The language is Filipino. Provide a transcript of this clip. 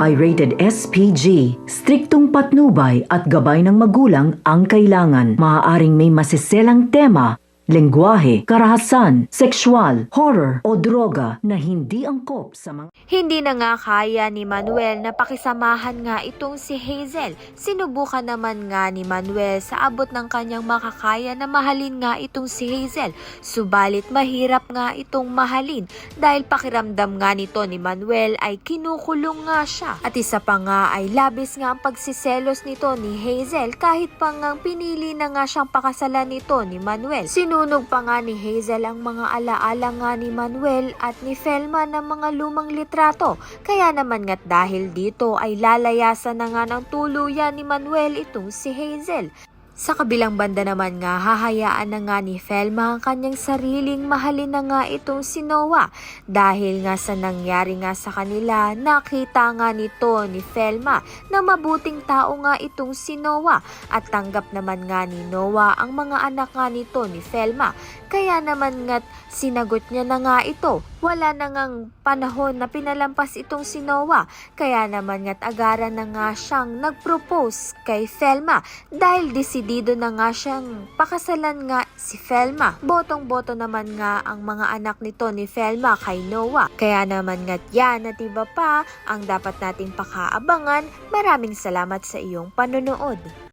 ay rated SPG. Striktong patnubay at gabay ng magulang ang kailangan. Maaaring may masiselang tema, lengguwahe, karahasan, sexual, horror o droga na hindi angkop sa mga... Hindi na nga kaya ni Manuel na pakisamahan nga itong si Hazel. Sinubukan naman nga ni Manuel sa abot ng kanyang makakaya na mahalin nga itong si Hazel. Subalit mahirap nga itong mahalin dahil pakiramdam nga nito ni Manuel ay kinukulong nga siya. At isa pa nga ay labis nga ang pagsiselos nito ni Hazel kahit pa nga pinili na nga siyang pakasalan nito ni Manuel. Sinunog pa nga ni Hazel ang mga alaala nga ni Manuel at ni Felma ng mga lumang litrato. Kaya naman nga't dahil dito ay lalayasan na nga ng tuluyan ni Manuel itong si Hazel. Sa kabilang banda naman nga, hahayaan na nga ni Felma ang kanyang sariling mahalin na nga itong si Noah. Dahil nga sa nangyari nga sa kanila, nakita nga nito ni Felma na mabuting tao nga itong si Noah. At tanggap naman nga ni Noah ang mga anak nga nito ni Felma. Kaya naman nga't sinagot niya na nga ito. Wala na ngang panahon na pinalampas itong si Noah. Kaya naman nga't agaran na nga siyang nagpropose kay Felma dahil desidido na nga siyang pakasalan nga si Felma. Botong-boto naman nga ang mga anak nito ni Felma kay Noah. Kaya naman nga't yan at iba pa ang dapat nating pakaabangan. Maraming salamat sa iyong panonood.